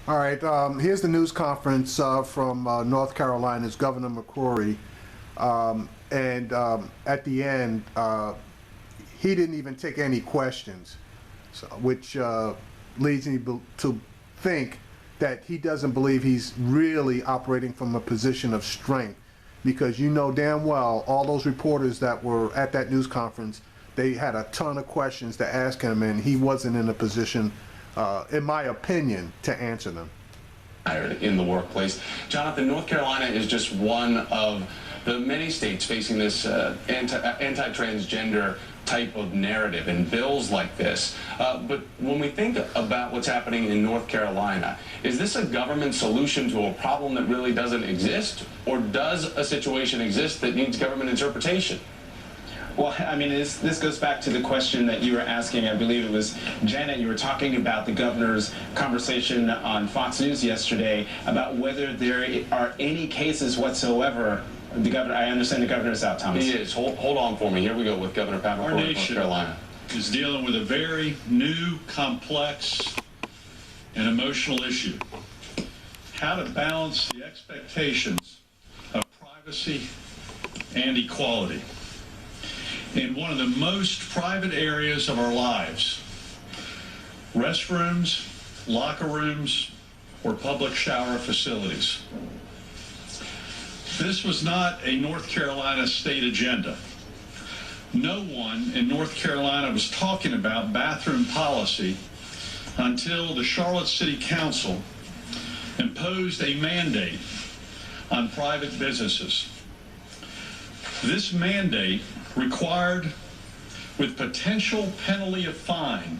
All right, here's the news conference from North Carolina's Governor McCrory. At the end, he didn't even take any questions, which leads me to think that he doesn't believe he's really operating from a position of strength, because you know damn well all those reporters that were at that news conference, they had a ton of questions to ask him, and he wasn't in a position, in my opinion, to answer them. In the workplace. Jonathan, North Carolina is just one of the many states facing this anti-transgender type of narrative and bills like this. But when we think about what's happening in North Carolina, is this a government solution to a problem that really doesn't exist? Or does a situation exist that needs government interpretation? Well, I mean, this goes back to the question that you were asking. I believe it was Janet. You were talking about the governor's conversation on Fox News yesterday about whether there are any cases whatsoever. The governor, I understand the governor's out, Thomas. He is. Hold on for me. Here we go with Governor Pat McCrory of North Carolina. Is dealing with a very new, complex, and emotional issue. How to balance the expectations of privacy and equality in one of the most private areas of our lives: restrooms, locker rooms, or public shower facilities. This was not a North Carolina state agenda. No one in North Carolina was talking about bathroom policy until the Charlotte City Council imposed a mandate on private businesses. This mandate required, with potential penalty of fine,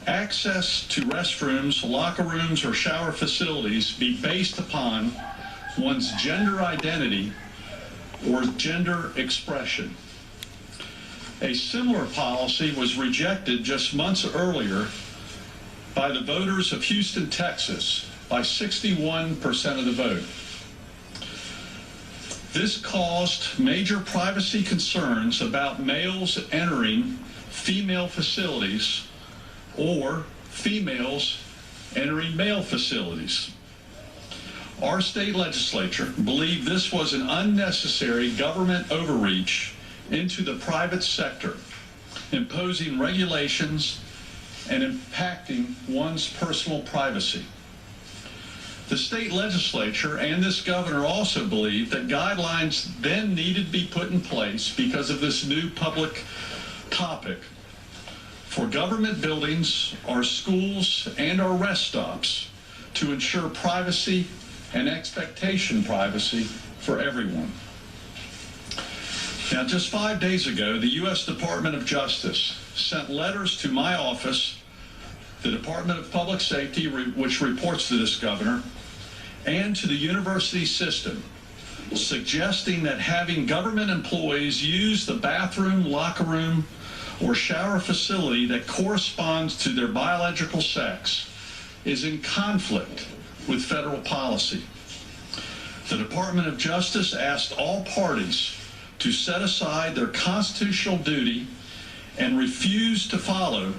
access to restrooms, locker rooms, or shower facilities be based upon one's gender identity or gender expression. A similar policy was rejected just months earlier by the voters of Houston, Texas, by 61% of the vote. This caused major privacy concerns about males entering female facilities or females entering male facilities. Our state legislature believed this was an unnecessary government overreach into the private sector, imposing regulations and impacting one's personal privacy. The state legislature and this governor also believed that guidelines then needed to be put in place because of this new public topic for government buildings, our schools, and our rest stops to ensure privacy and expectation privacy for everyone. Now, just 5 days ago, the U.S. Department of Justice sent letters to my office, the Department of Public Safety, which reports to this governor, and to the university system, suggesting that having government employees use the bathroom, locker room, or shower facility that corresponds to their biological sex is in conflict with federal policy. The Department of Justice asked all parties to set aside their constitutional duty and refuse to follow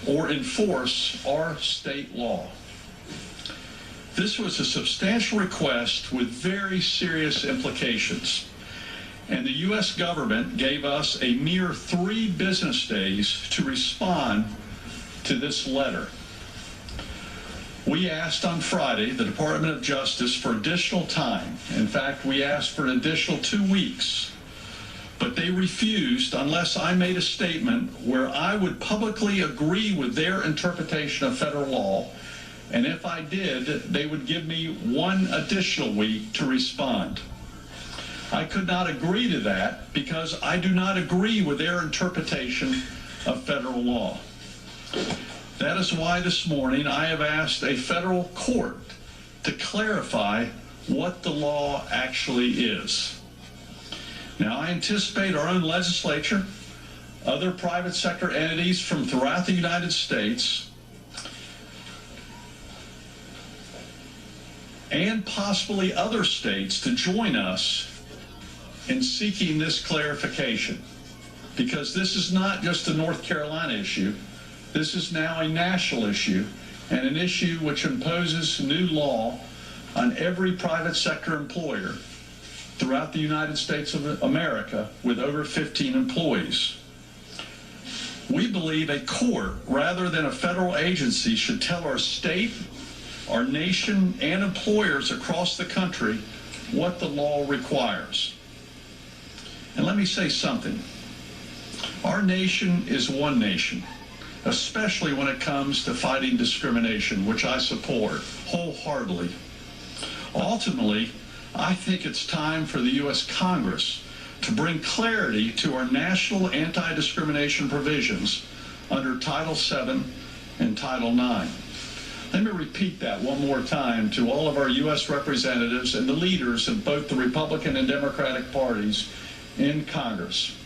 or enforce our state law. This was a substantial request with very serious implications, and the U.S. government gave us a mere 3 business days to respond to this letter. We asked on Friday the Department of Justice for additional time. In fact, we asked for an additional 2 weeks, but they refused unless I made a statement where I would publicly agree with their interpretation of federal law. And if I did, they would give me 1 additional week to respond. I could not agree to that because I do not agree with their interpretation of federal law. That is why this morning I have asked a federal court to clarify what the law actually is. Now, I anticipate our own legislature, other private sector entities from throughout the United States, and possibly other states to join us in seeking this clarification. Because this is not just a North Carolina issue. This is now a national issue, and an issue which imposes new law on every private sector employer throughout the United States of America with over 15 employees. We believe a court, rather than a federal agency, should tell our state, our nation, and employers across the country what the law requires. And let me say something. Our nation is one nation, especially when it comes to fighting discrimination, which I support wholeheartedly. Ultimately, I think it's time for the U.S. Congress to bring clarity to our national anti-discrimination provisions under Title VII and Title IX. Let me repeat that one more time to all of our U.S. representatives and the leaders of both the Republican and Democratic parties in Congress.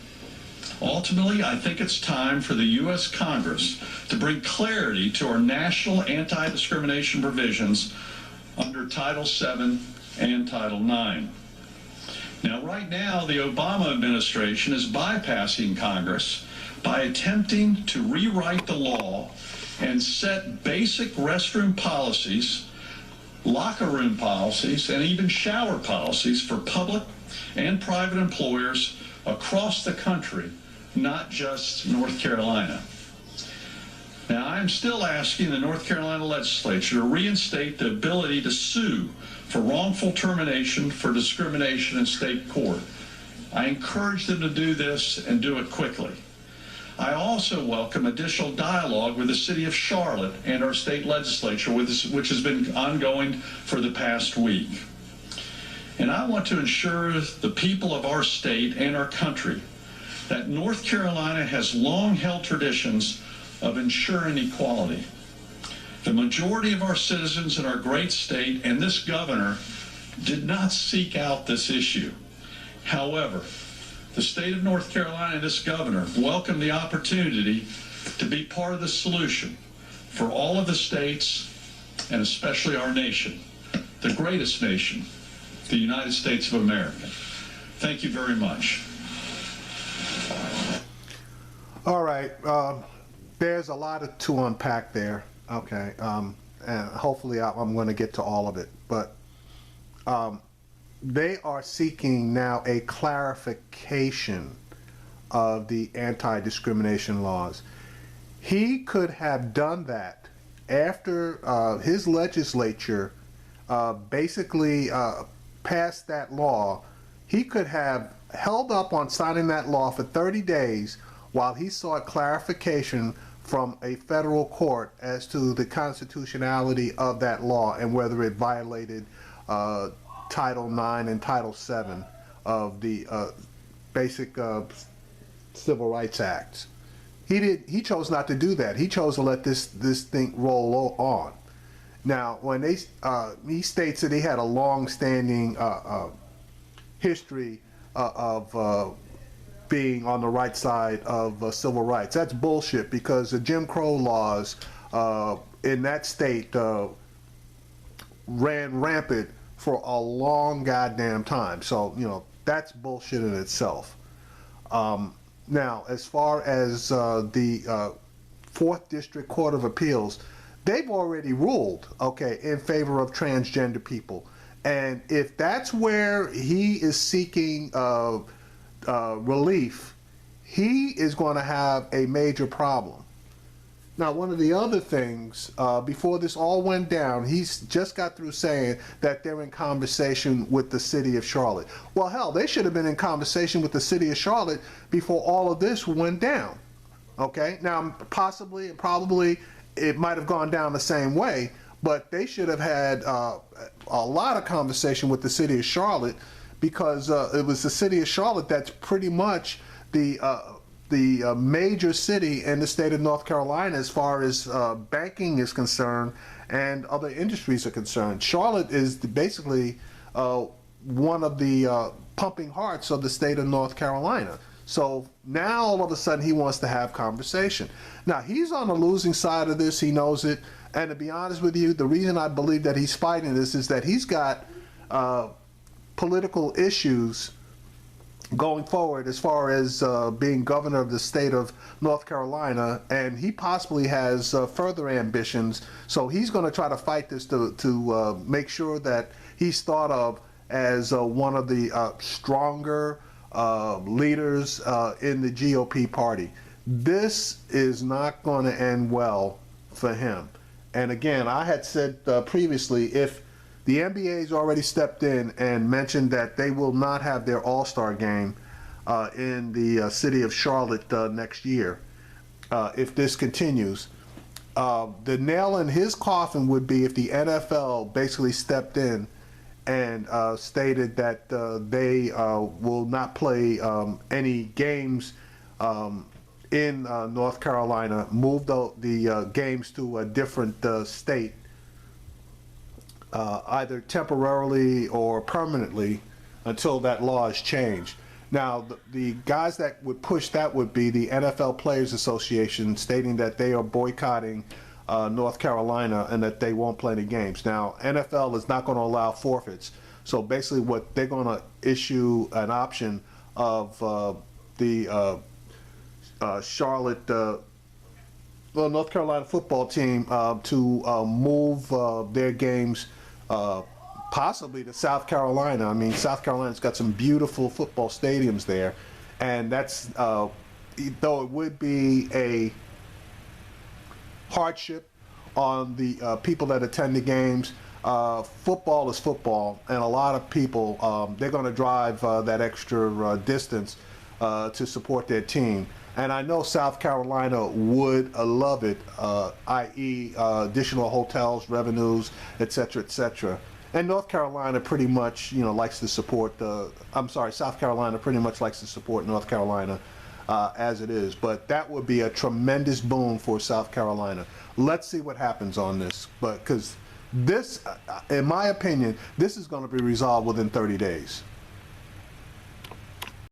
Ultimately, I think it's time for the U.S. Congress to bring clarity to our national anti-discrimination provisions under Title VII and Title IX. Now, right now, the Obama administration is bypassing Congress by attempting to rewrite the law and set basic restroom policies, locker room policies, and even shower policies for public and private employers across the country, not just North Carolina. Now, I'm still asking the North Carolina legislature to reinstate the ability to sue for wrongful termination for discrimination in state court. I encourage them to do this and do it quickly. I also welcome additional dialogue with the city of Charlotte and our state legislature, which has been ongoing for the past week. And I want to ensure the people of our state and our country that North Carolina has long held traditions of ensuring equality. The majority of our citizens in our great state and this governor did not seek out this issue. However, the state of North Carolina and this governor welcome the opportunity to be part of the solution for all of the states and especially our nation, the greatest nation, the United States of America. Thank you very much. All right. There's a lot to unpack there. Okay. And hopefully I'm going to get to all of it. But they are seeking now a clarification of the anti-discrimination laws. He could have done that after his legislature basically passed that law. He could have held up on signing that law for 30 days while he sought clarification from a federal court as to the constitutionality of that law and whether it violated Title IX and Title VII of the basic Civil Rights Acts. He chose not to do that. He chose to let this thing roll on. Now, when he states that he had a long-standing history of being on the right side of civil rights. That's bullshit, because the Jim Crow laws in that state ran rampant for a long goddamn time. So, you know, that's bullshit in itself. Now, as far as the 4th District Court of Appeals, they've already ruled, okay, in favor of transgender people. And if that's where he is seeking relief, he is going to have a major problem. Now, one of the other things, before this all went down, he's just got through saying that they're in conversation with the city of Charlotte. Well, hell, they should have been in conversation with the city of Charlotte before all of this went down. Okay? Now, possibly and probably it might have gone down the same way, but they should have had a lot of conversation with the city of Charlotte, because it was the city of Charlotte that's pretty much the major city in the state of North Carolina as far as banking is concerned and other industries are concerned. Charlotte is basically one of the pumping hearts of the state of North Carolina. So now all of a sudden he wants to have conversation. Now he's on the losing side of this. He knows it. And to be honest with you, the reason I believe that he's fighting this is that he's got political issues going forward as far as being governor of the state of North Carolina, and he possibly has further ambitions. So he's going to try to fight this to make sure that he's thought of as one of the stronger leaders in the GOP party. This is not going to end well for him. And again, I had said previously, if the NBA's already stepped in and mentioned that they will not have their All-Star game in the city of Charlotte next year, if this continues. The nail in his coffin would be if the NFL basically stepped in and stated that they will not play any games in North Carolina, move the games to a different state, either temporarily or permanently, until that law is changed. Now, the guys that would push that would be the NFL Players Association, stating that they are boycotting North Carolina and that they won't play any games. Now, NFL is not going to allow forfeits. So basically what they're going to issue an option of the Charlotte, North Carolina football team to move their games possibly to South Carolina. I mean, South Carolina's got some beautiful football stadiums there, and that's, though it would be a hardship on the people that attend the games, football is football, and a lot of people, they're going to drive that extra distance to support their team. And I know South Carolina would love it, i.e. Additional hotels, revenues, et cetera, et cetera. And North Carolina pretty much, likes to support South Carolina pretty much likes to support North Carolina as it is. But that would be a tremendous boon for South Carolina. Let's see what happens on this. But because this, in my opinion, this is going to be resolved within 30 days.